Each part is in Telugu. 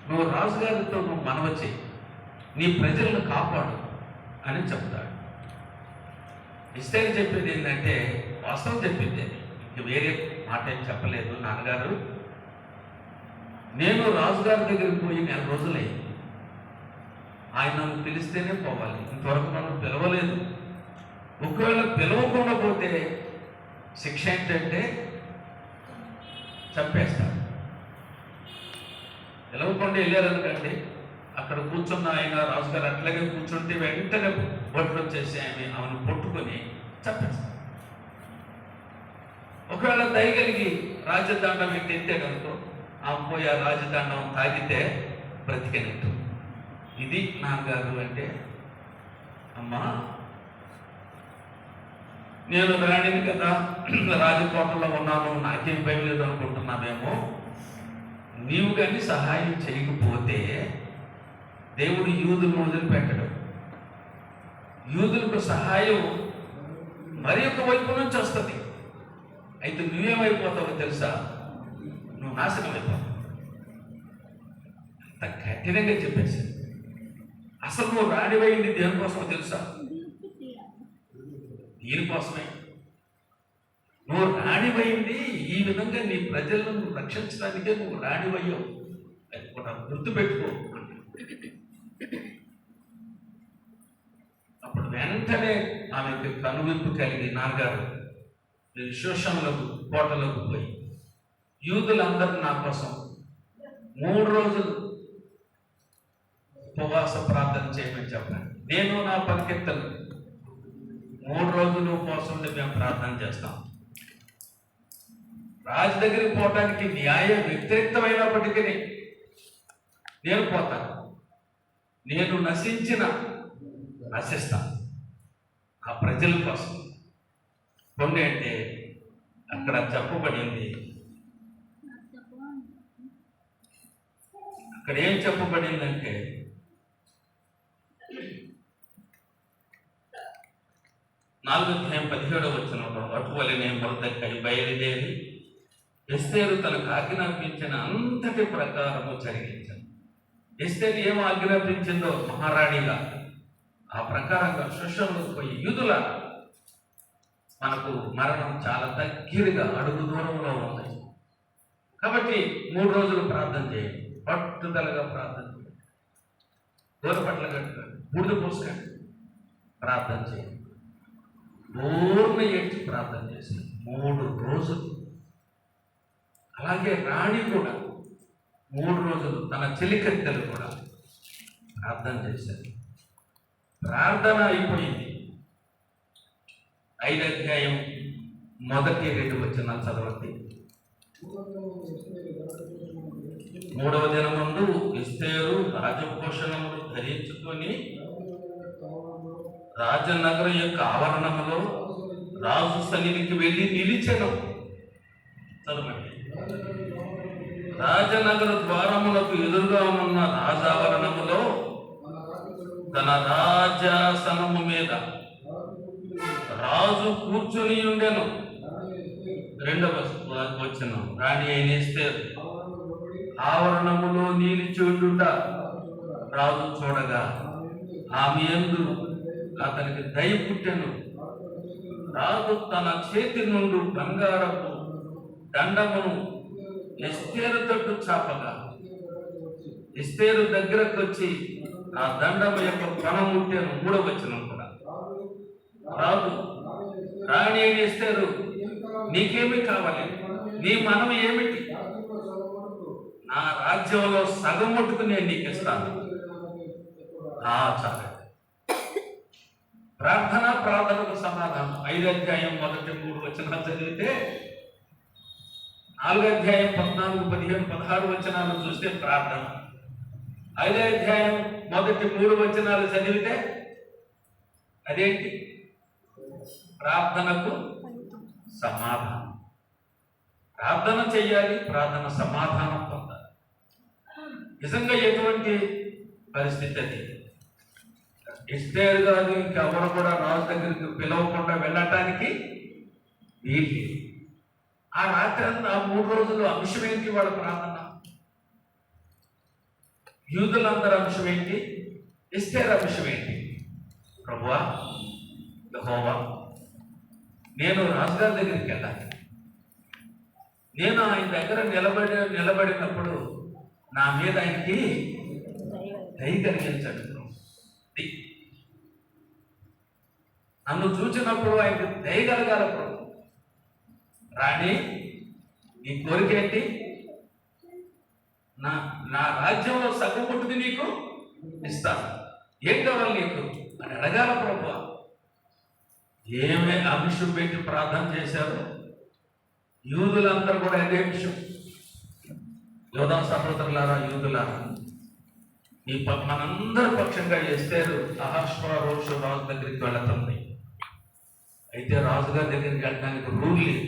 నువ్వు రాజుగారితో నువ్వు మనవి చెయ్యి, నీ ప్రజలను కాపాడు అని చెప్తాడు. ఎస్తేరు చెప్పేది ఏంటంటే వాస్తవం చెప్పింది, ఇంక వేరే మాట ఏం చెప్పలేదు. నాన్నగారు, నేను రాజుగారి దగ్గరికి పోయి 4 రోజులైంది. ఆయన నన్ను పిలిస్తేనే పోవాలి, ఇంతవరకు నన్ను పిలవలేదు. ఒకవేళ పిలవకుండా పోతే శిక్ష ఏంటంటే చంపేస్తాడు. పిలవకుండా వెళ్ళారనుకండి, అక్కడ కూర్చున్న ఆయన రాజుగారు అట్లాగే కూర్చుంటే వెంటనే బొట్లు వచ్చేసి ఆమెను పట్టుకొని చంపేస్తాడు. ఒకవేళ దయగలిగి రాజదండం ఎత్తే కనుక ఆమె పోయి ఆ రాజదండం తాగితే బ్రతికినట్టు. ఇది నాన్నగారు అంటే, అమ్మా నేను రాణిని కదా, రాజకోటలో ఉన్నాను, నాకేం భయం లేదు అనుకుంటున్నామేమో. నీవు కానీ సహాయం చేయకపోతే దేవుడు యూదులను వదిలిపెట్టడు. యూదులకు సహాయం మరి ఒక వైపు నుంచి వస్తుంది. అయితే నువ్వేమైపోతావో తెలుసా? నువ్వు నాశనం అయిపోతావు. అంత కఠినంగా చెప్పేసి, అసలు నువ్వు రాణివైంది దేనికోసమో తెలుసా? దీనికోసమే. నువ్వు రాణివైంది ఈ విధంగా నీ ప్రజలను రక్షించడానికే నువ్వు రాణివయ్యావు. అది కూడా గుర్తుపెట్టుకో. అప్పుడు వెంటనే ఆమెకి కనువిప్పు కలిగి, నాన్నగారు నేను శోషణలకు కోటలకు పోయి యూదులందరూ నా కోసం 3 రోజులు ఉపవాస ప్రార్థన చేయమని చెప్పాను. నేను నా పరికెత్తలు 3 రోజులు ఉపవాసం ఉండి మేము ప్రార్థన చేస్తాం. రాజు దగ్గరికి పోవటానికి న్యాయం వ్యతిరేక్తమైనప్పటికీ నేను పోతాను. నేను నశిస్తాను ఆ ప్రజల కోసం. కొన్ని అంటే అక్కడ చెప్పబడింది, అక్కడ ఏం చెప్పబడిందంటే, నాలుగో అధ్యాయం 17వ వచనంలో, అటువలనే మొర్దెకై బయలుదేరి ఎస్తేరు తనకు ఆజ్ఞాపించిన అంతటి ప్రకారము జరిగించాను. ఎస్తేరు ఏమో ఆజ్ఞాపించిందో మహారాణిగా, ఆ ప్రకారంగా శుషంలో పోయి, యూదుల మనకు మరణం చాలా దగ్గరగా అడుగు దూరంలో ఉంది కాబట్టి 3 రోజులు ప్రార్థన చేయండి, పట్టుదలగా ప్రార్థన చేయండి, దూరపట్ల కట్టుకోండి, బూడిద పోసుకోండి, ప్రార్థన చేయండి. పూర్ణ ఏడ్చి ప్రార్థన చేసి 3 రోజులు. అలాగే రాణి కూడా 3 రోజులు తన చెలికత్తెలు కూడా ప్రార్థన చేశారు. ప్రార్థన అయిపోయింది. 5వ అధ్యాయం మొదటి 2 వచనాలు చదవండి. 3వ దినమందు ఎస్తేరు రాజభూషణములు ధరించుకొని రాజనగరం యొక్క ఆవరణములో రాజు సన్నిధికి వెళ్ళి నిలిచెను. చదవండి. రాజనగర ద్వారములకు ఎదురుగా ఉన్న రాజావరణములో తన రాజాసనము మీద రాజు కూర్చుని ఉండెను. 2వ వచనం, రాణి అయిన ఎస్తేరు ఆవరణములో నిలిచుండుట రాజు చూడగా ఆమె యందు అతనికి దయ పుట్టెను. రాజు తన చేతి నుండి బంగారపు దండమును ఎస్తేరు తట్టు చాపగా ఎస్తేరు దగ్గరకు వచ్చి ఆ దండము యొక్క కణం ముట్టెను. 3వ వచనం కూడా, రాజు రాణి అయిన ఎస్తేరు, నీకేమి కావాలి? నీ మనం ఏమిటి? నా రాజ్యంలో సగం మట్టుకు నేను నీకు ఇస్తాను. చాలా ప్రార్థనకు సమాధానం. 5వ అధ్యాయం మొదటి 3 వచనాలు చదివితే, 4వ అధ్యాయం 14, 15, 16 వచనాలు చూస్తే ప్రార్థన. 5వ అధ్యాయం మొదటి 3 వచనాలు చదివితే అదేంటి? ప్రార్థనకు సమాధానం. ప్రార్థన చెయ్యాలి, ప్రార్థన సమాధానం పొందాలి. నిజంగా ఎటువంటి పరిస్థితి అది? ఎస్తేరు గారు ఇంకెవరు కూడా రాజు దగ్గరికి పిలవకుండా వెళ్ళటానికి వీలు. ఆ రాత్రి అంతా 3 రోజులు అంశం ఏంటి? వాళ్ళ ప్రార్థన. యూదులందరి అంశం ఏంటి? ఎస్తేర్ అంశం ఏంటి? ప్రభువా, యెహోవా, నేను రాజుగారి దగ్గరికి వెళ్ళాలి. నేను ఆయన దగ్గర నిలబడినప్పుడు నా మీద ఆయనకి దయ కలిగించండి. నన్ను చూసినప్పుడు ఆయనకి దయ కలగాలప్పుడు, రాణి నీ కోరిక ఏంటి? నా రాజ్యంలో సగం పుట్టింది నీకు ఇస్తాను, ఏం కావాలి నీకు అని అడగాల ప్రభువా. ఏమే అంశం పెట్టి ప్రార్థన చేశారు యూదులందరూ కూడా. అదే విషయం. యోధా సహోదరులారా, యూదులారా, మనందరి పక్షంగా ఎస్తేరు అహష్వేరోషు రాజు దగ్గరికి వెళుతుంది. అయితే రాజుగారి దగ్గరికి వెళ్ళడానికి రూల్ లేదు.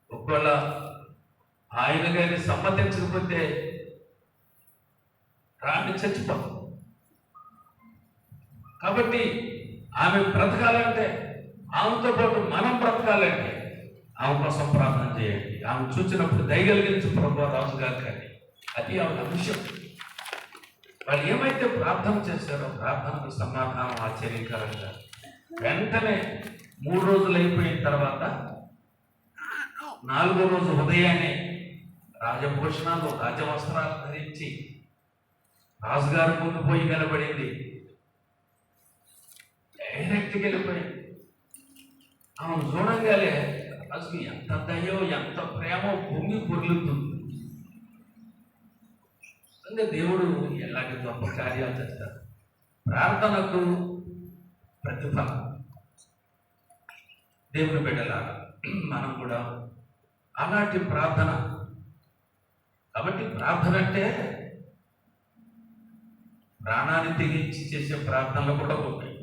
ఒకవేళ ఆయన గారిని సమ్మతించకపోతే రాణి చచ్చిపోతుంది. కాబట్టి ఆమె బ్రతకాలంటే, ఆమెతో పాటు మనం బ్రతకాలంటే ఆమె కోసం ప్రార్థన చేయండి. ఆమె చూసినప్పుడు దయగలిగించు ప్రభు రాజుగారు కానీ. అది ఆమె విషయం. వాళ్ళు ఏమైతే ప్రార్థన చేశారో ప్రార్థనకు సమాధానం ఆశ్చర్యకరంగా వెంటనే 3 రోజులు అయిపోయిన తర్వాత 4వ రోజు ఉదయాన్నే రాజభూషణాలు రాజవస్త్రాలు ధరించి రాజుగారు ముందు పోయి నిలబడింది. డైరెక్ట్గా వెళ్ళిపోయింది. ఆమెను చూడంగానే రాజుకి ఎంత దయో ఎంత ప్రేమో పొంగి పొర్లుతుంది. అంటే దేవుడు ఎలాంటి గొప్ప కార్యాలు చేస్తారు. ప్రార్థనకు ప్రతిఫలం. దేవుని బిడ్డలాగా మనం కూడా అలాంటి ప్రార్థన. కాబట్టి ప్రార్థన అంటే ప్రాణాన్ని తెగించి చేసే ప్రార్థనలు కూడా ఉంటాయి.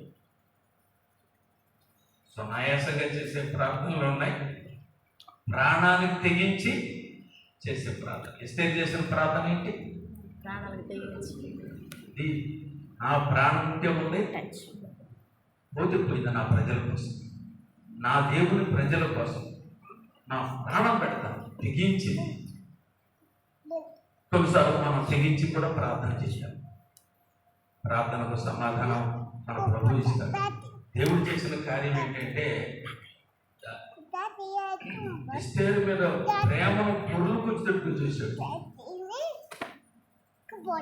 సునాయాసంగా చేసే ప్రార్థనలు ఉన్నాయి, ప్రాణానికి తెగించి చేసే ప్రార్థన. ఎస్తేరు చేసిన ప్రార్థన ఏంటి? నా ప్రాణం ఉంటే ఉంది పోతిపోయింది. నా ప్రజల కోసం, నా దేవుని ప్రజల కోసం నా ప్రాణం పెడతాను తెగించి. కొన్నిసార్లు మనం తెగించి కూడా ప్రార్థన చేశాం. ప్రార్థనకు సమాధానం మన ప్రభు ఇస్తారు. దేవుడు చేసిన కార్యం ఏంటంటే ఎస్తేరు మీద ప్రేమను పొర్లుకొచ్చేటట్టు చూశాడు.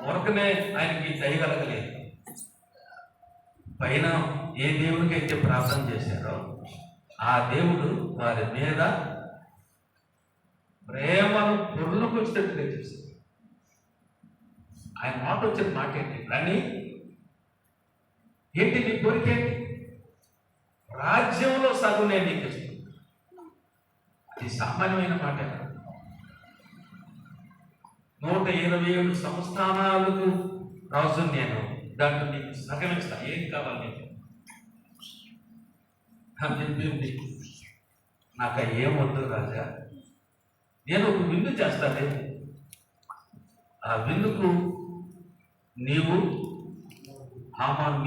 వరకునే ఆయనకి దయగలగలేదు. పైన ఏ దేవునికి అయితే ప్రార్థన చేశారో ఆ దేవుడు వారి మీద ప్రేమను పొర్లుకొచ్చేటట్టుగా చేశాడు. ఆయన మాట వచ్చిన మాట ఏంటి? కానీ ఏంటి నీ కోరిక ఏంటి? రాజ్యంలో సగం నేను నీకు ఇస్తాను. అది సామాన్యమైన మాట. 127 సంస్థానాలకు రాజు నేను, దాంట్లో నీకు సగం ఇస్తా. ఏం కావాలి నీకు? చెప్పింది, నాకు ఏమొద్దు రాజా, నేను ఒక విందు చేస్తాను. ఆ విందుకు నీవు హామాను